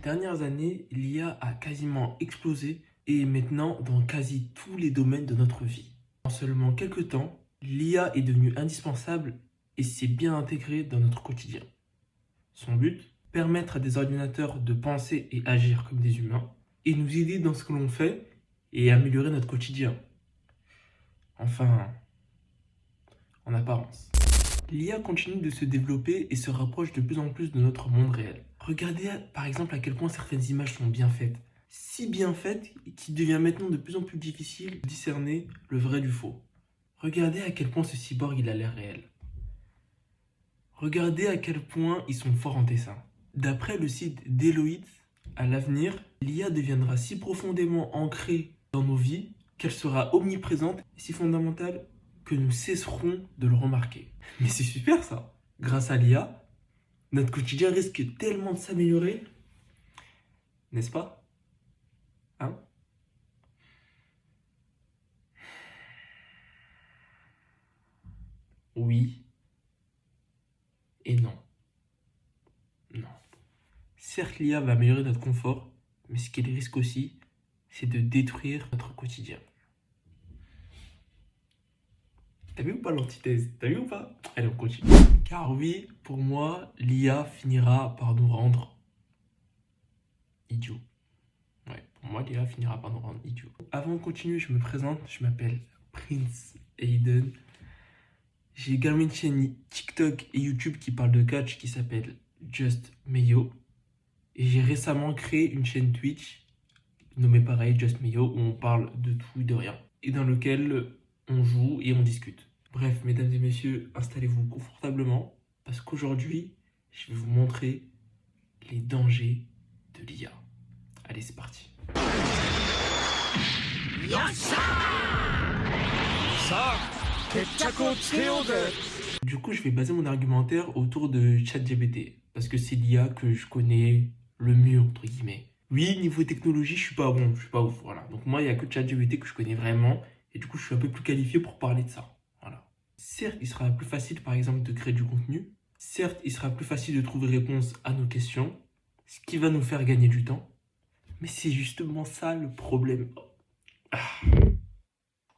Dernières années, l'IA a quasiment explosé et est maintenant dans quasi tous les domaines de notre vie. En seulement quelques temps, l'IA est devenue indispensable et s'est bien intégrée dans notre quotidien. Son but, permettre à des ordinateurs de penser et agir comme des humains et nous aider dans ce que l'on fait et améliorer notre quotidien. Enfin, en apparence. L'IA continue de se développer et se rapproche de plus en plus de notre monde réel. Regardez par exemple à quel point certaines images sont bien faites. Si bien faites qu'il devient maintenant de plus en plus difficile de discerner le vrai du faux. Regardez à quel point ce cyborg il a l'air réel. Regardez à quel point ils sont forts en dessin. D'après le site Deloitte, à l'avenir, l'IA deviendra si profondément ancrée dans nos vies qu'elle sera omniprésente et si fondamentale que nous cesserons de le remarquer. Mais c'est super ça. Grâce à l'IA, notre quotidien risque tellement de s'améliorer, n'est-ce pas? Hein? Oui et non. Non. Certes, l'IA va améliorer notre confort, mais ce qu'elle risque aussi, c'est de détruire notre quotidien. T'as vu ou pas l'antithèse? T'as vu ou pas? Allez, on continue. Car oui, pour moi, l'IA finira par nous rendre idiots. Ouais, pour moi, l'IA finira par nous rendre idiots. Avant de continuer, je me présente. Je m'appelle Prince Aiden. J'ai également une chaîne TikTok et YouTube qui parle de catch qui s'appelle Just Mayo. Et j'ai récemment créé une chaîne Twitch nommée pareil Just Mayo où on parle de tout et de rien. Et dans lequel on joue et on discute. Bref, mesdames et messieurs, installez-vous confortablement parce qu'aujourd'hui, je vais vous montrer les dangers de l'IA. Allez, c'est parti. Du coup, je vais baser mon argumentaire autour de ChatGPT parce que c'est l'IA que je connais le mieux, entre guillemets. Oui, niveau technologie, je suis pas bon, je suis pas ouf, voilà. Donc moi, il n'y a que ChatGPT que je connais vraiment et du coup, je suis un peu plus qualifié pour parler de ça. Voilà. Certes, il sera plus facile, par exemple, de créer du contenu. Certes, il sera plus facile de trouver réponse à nos questions, ce qui va nous faire gagner du temps. Mais c'est justement ça le problème.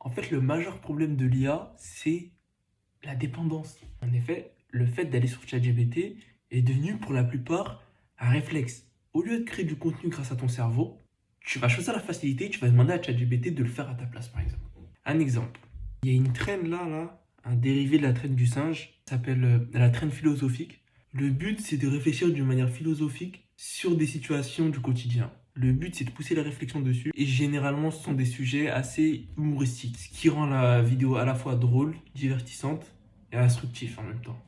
En fait, le majeur problème de l'IA, c'est la dépendance. En effet, le fait d'aller sur ChatGPT est devenu pour la plupart un réflexe. Au lieu de créer du contenu grâce à ton cerveau, tu vas choisir la facilité et tu vas demander à ChatGPT de le faire à ta place, par exemple. Un exemple. Il y a une traîne là, un dérivé de la traîne du singe, qui s'appelle la traîne philosophique. Le but, c'est de réfléchir d'une manière philosophique sur des situations du quotidien. Le but, c'est de pousser la réflexion dessus. Et généralement, ce sont des sujets assez humoristiques. Ce qui rend la vidéo à la fois drôle, divertissante et instructif en même temps.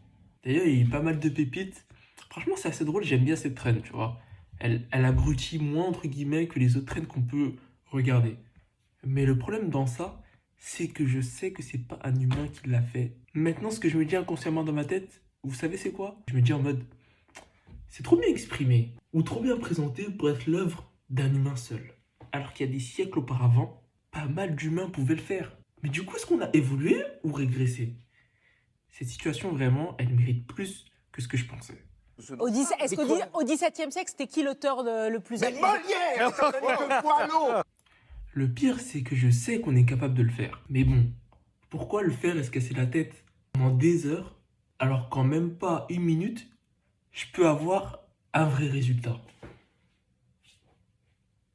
D'ailleurs, il y a eu pas mal de pépites. Franchement, c'est assez drôle. J'aime bien cette traîne, tu vois. Elle abrutit moins, entre guillemets, que les autres traînes qu'on peut regarder. Mais le problème dans ça, c'est que je sais que c'est pas un humain qui l'a fait. Maintenant, ce que je me dis inconsciemment dans ma tête, vous savez c'est quoi? Je me dis en mode, c'est trop bien exprimé ou trop bien présenté pour être l'œuvre d'un humain seul. Alors qu'il y a des siècles auparavant, pas mal d'humains pouvaient le faire. Mais du coup, est-ce qu'on a évolué ou régressé? Cette situation, vraiment, elle mérite plus que ce que je pensais. Est-ce qu'au XVIIe siècle, c'était qui l'auteur le plus Mais Molière, ça n'est que Boileau. Le pire, c'est que je sais qu'on est capable de le faire. Mais bon, pourquoi le faire et se casser la tête pendant des heures, alors qu'en même pas une minute, je peux avoir un vrai résultat?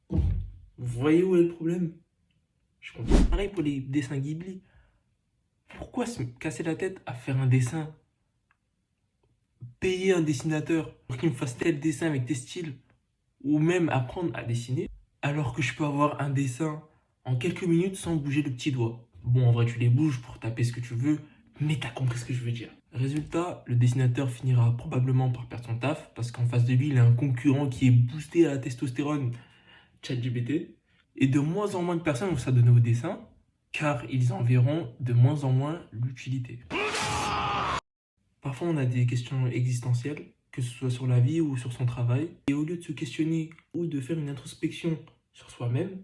Vous voyez où est le problème? Je comprends. Pareil pour les dessins Ghibli. Pourquoi se casser la tête à faire un dessin? Payer un dessinateur pour qu'il me fasse tel dessin avec tes styles, ou même apprendre à dessiner, alors que je peux avoir un dessin en quelques minutes sans bouger le petit doigt. Bon, en vrai, tu les bouges pour taper ce que tu veux, mais t'as compris ce que je veux dire. Résultat, le dessinateur finira probablement par perdre son taf, parce qu'en face de lui, il a un concurrent qui est boosté à la testostérone, ChatGPT, et de moins en moins de personnes vont s'adonner au dessin, car ils en verront de moins en moins l'utilité. Parfois, on a des questions existentielles, que ce soit sur la vie ou sur son travail. Et au lieu de se questionner ou de faire une introspection sur soi-même,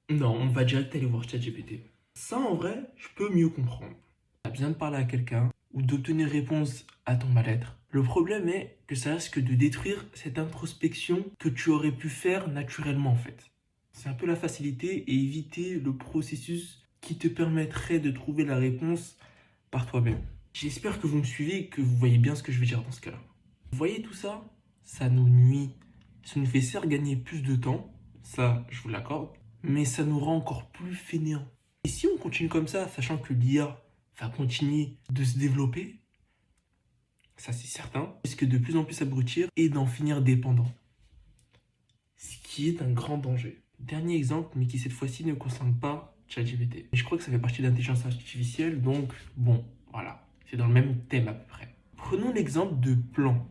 non, on va direct aller voir ChatGPT. Ça, en vrai, je peux mieux comprendre. Tu as besoin de parler à quelqu'un ou d'obtenir réponse à ton mal-être. Le problème est que ça risque de détruire cette introspection que tu aurais pu faire naturellement en fait. C'est un peu la facilité et éviter le processus qui te permettrait de trouver la réponse par toi-même. J'espère que vous me suivez et que vous voyez bien ce que je veux dire dans ce cas-là. Vous voyez tout ça? Ça nous nuit. Ça nous fait certes gagner plus de temps, ça je vous l'accorde, mais ça nous rend encore plus fainéants. Et si on continue comme ça, sachant que l'IA va continuer de se développer, ça c'est certain, on risque de plus en plus s'abrutir et d'en finir dépendant. Ce qui est un grand danger. Dernier exemple, mais qui cette fois-ci ne concerne pas ChatGPT. Je crois que ça fait partie de l'intelligence artificielle, donc bon, voilà. C'est dans le même thème à peu près. Prenons l'exemple de plan.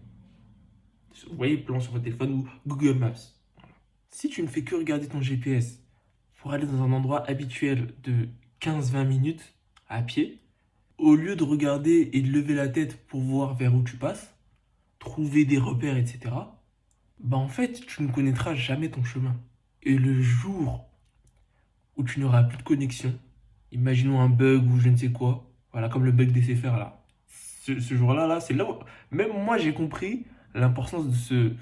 Vous voyez plan sur votre téléphone ou Google Maps. Voilà. Si tu ne fais que regarder ton GPS pour aller dans un endroit habituel de 15-20 minutes à pied, au lieu de regarder et de lever la tête pour voir vers où tu passes, trouver des repères, etc., bah en fait, tu ne connaîtras jamais ton chemin. Et le jour où tu n'auras plus de connexion, imaginons un bug ou je ne sais quoi, voilà, comme le bug des CFR là. Ce jour-là, c'est là où même moi j'ai compris l'importance de se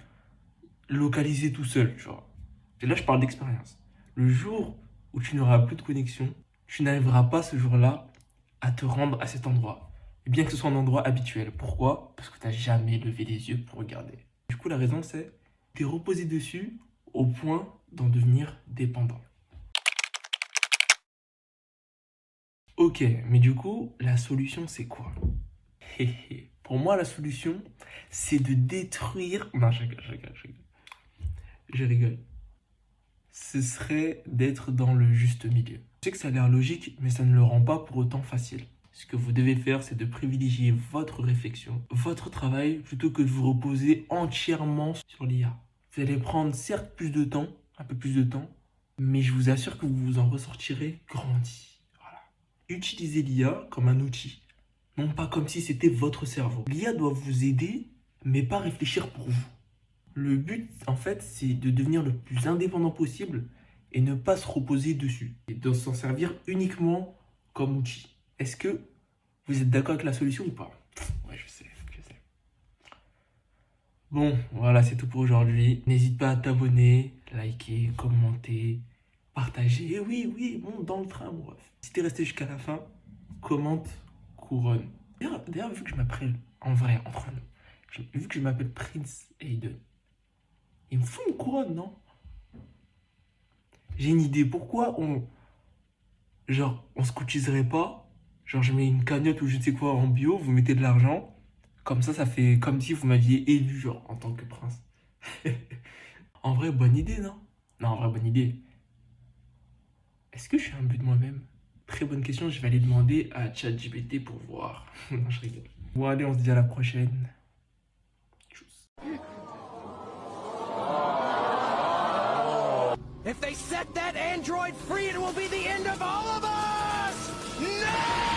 localiser tout seul, tu vois. Et là, je parle d'expérience. Le jour où tu n'auras plus de connexion, tu n'arriveras pas ce jour-là à te rendre à cet endroit. Et bien que ce soit un endroit habituel. Pourquoi? Parce que tu n'as jamais levé les yeux pour regarder. Du coup, la raison, c'est t'es reposé dessus au point d'en devenir dépendant. Ok, mais du coup, la solution, c'est quoi? Pour moi, la solution, c'est de détruire... Non, je rigole. Ce serait d'être dans le juste milieu. Je sais que ça a l'air logique, mais ça ne le rend pas pour autant facile. Ce que vous devez faire, c'est de privilégier votre réflexion, votre travail, plutôt que de vous reposer entièrement sur l'IA. Vous allez prendre certes plus de temps, un peu plus de temps, mais je vous assure que vous vous en ressortirez grandi. Voilà. Utilisez l'IA comme un outil, non pas comme si c'était votre cerveau. L'IA doit vous aider, mais pas réfléchir pour vous. Le but, en fait, c'est de devenir le plus indépendant possible et ne pas se reposer dessus. Et de s'en servir uniquement comme outil. Est-ce que vous êtes d'accord avec la solution ou pas? Ouais, je sais. Bon, voilà, c'est tout pour aujourd'hui. N'hésite pas à t'abonner, liker, commenter, partager. Et oui, monte dans le train, bref. Si t'es resté jusqu'à la fin, commente, couronne. D'ailleurs, vu que je m'appelle, en vrai, entre nous, vu que je m'appelle Prince Hayden, il me faut une couronne, non? J'ai une idée. Pourquoi on se cotiserait pas? Genre, je mets une cagnotte ou je ne sais quoi en bio, vous mettez de l'argent. Comme ça fait comme si vous m'aviez élu, genre, en tant que prince. En vrai, bonne idée, non? Non, en vrai, bonne idée. Est-ce que je suis un but de moi-même? Très bonne question, je vais aller demander à ChatGPT pour voir. Non, je rigole. Bon, allez, on se dit à la prochaine. Tchuss. If they set that android free, it will be the end of all of us! No!